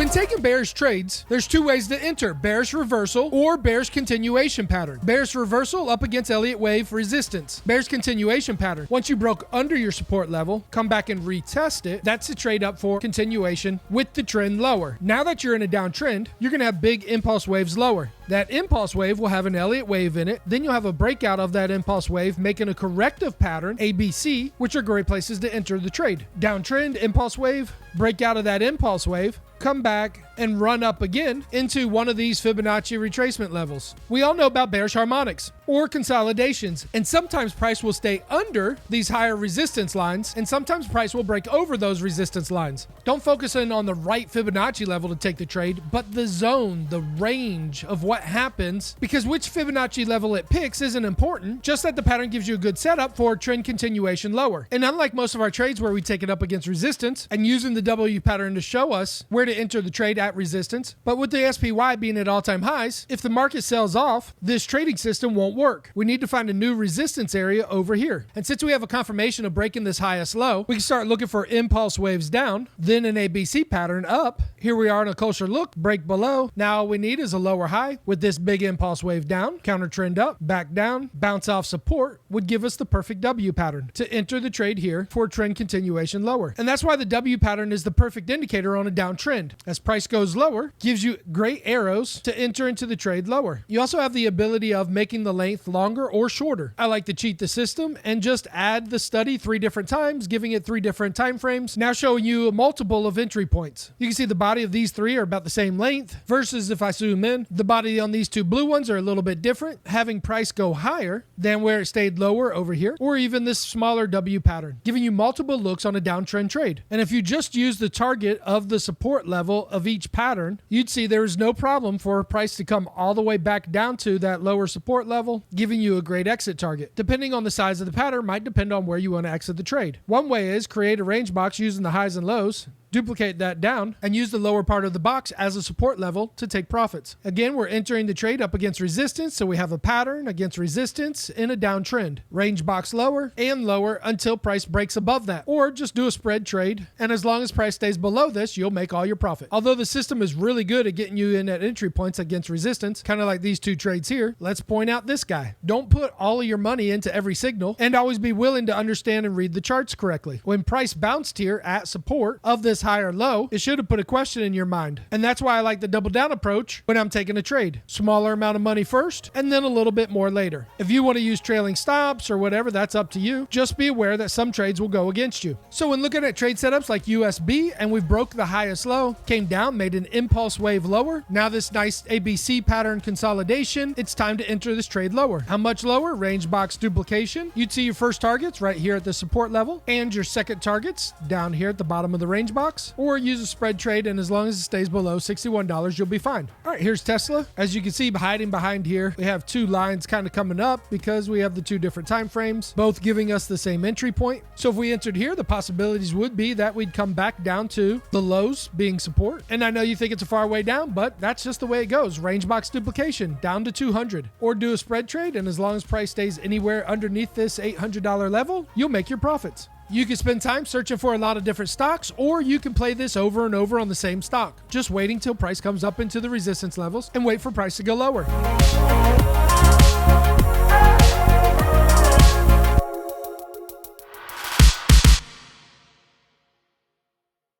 When taking bearish trades, there's two ways to enter: bearish reversal or bearish continuation pattern. Bearish reversal up against Elliott wave resistance. Bearish continuation pattern. Once you broke under your support level, come back and retest it. That's a trade up for continuation with the trend lower. Now that you're in a downtrend, you're going to have big impulse waves lower. That impulse wave will have an Elliott wave in it. Then you'll have a breakout of that impulse wave, making a corrective pattern, ABC, which are great places to enter the trade. Downtrend, impulse wave, breakout of that impulse wave, come back and run up again into one of these Fibonacci retracement levels. We all know about bearish harmonics or consolidations, and sometimes price will stay under these higher resistance lines, and sometimes price will break over those resistance lines. Don't focus in on the right Fibonacci level to take the trade, but the zone, the range of what happens, because which Fibonacci level it picks isn't important, just that the pattern gives you a good setup for trend continuation lower. And unlike most of our trades where we take it up against resistance and using the W pattern to show us where to enter the trade at resistance, but with the SPY being at all-time highs, if the market sells off, this trading system won't work. We need to find a new resistance area over here. And since we have a confirmation of breaking this highest low, we can start looking for impulse waves down, then an ABC pattern up. Here we are in a closer look, break below. Now all we need is a lower high with this big impulse wave down, counter trend up, back down, bounce off support would give us the perfect W pattern to enter the trade here for trend continuation lower. And that's why the W pattern is the perfect indicator on a downtrend. As price goes lower, gives you great arrows to enter into the trade lower. You also have the ability of making the length longer or shorter. I like to cheat the system and just add the study 3 different times, giving it 3 different time frames, now showing you a multiple of entry points. You can see the body of these 3 are about the same length, versus if I zoom in, the body on these 2 blue ones are a little bit different, having price go higher than where it stayed lower over here, or even this smaller W pattern, giving you multiple looks on a downtrend trade. And if you just use the target of the support level of each pattern, you'd see there is no problem for price to come all the way back down to that lower support level, giving you a great exit target. Depending on the size of the pattern might depend on where you want to exit the trade. One way is create a range box using the highs and lows, duplicate that down, and use the lower part of the box as a support level to take profits. Again, we're entering the trade up against resistance, so we have a pattern against resistance in a downtrend. Range box lower and lower until price breaks above that, or just do a spread trade, and as long as price stays below this, you'll make all your profit. Although the system is really good at getting you in at entry points against resistance, kind of like these 2 trades here, let's point out this guy. Don't put all of your money into every signal, and always be willing to understand and read the charts correctly. When price bounced here at support of this higher low, it should have put a question in your mind. And that's why I like the double down approach when I'm taking a trade. Smaller amount of money first, and then a little bit more later. If you want to use trailing stops or whatever, that's up to you. Just be aware that some trades will go against you. So when looking at trade setups like USB, and we broke the highest low, came down, made an impulse wave lower. Now this nice ABC pattern consolidation, it's time to enter this trade lower. How much lower? Range box duplication. You'd see your first targets right here at the support level, and your second targets down here at the bottom of the range box, or use a spread trade, and as long as it stays below $61, you'll be fine. All right, here's Tesla. As you can see, hiding behind here, we have 2 lines kind of coming up because we have the 2 different time frames, both giving us the same entry point. So if we entered here, the possibilities would be that we'd come back down to the lows being support. And I know you think it's a far way down, but that's just the way it goes. Range box duplication down to 200, or do a spread trade, and as long as price stays anywhere underneath this $800 level, you'll make your profits. You can spend time searching for a lot of different stocks, or you can play this over and over on the same stock, just waiting till price comes up into the resistance levels and wait for price to go lower.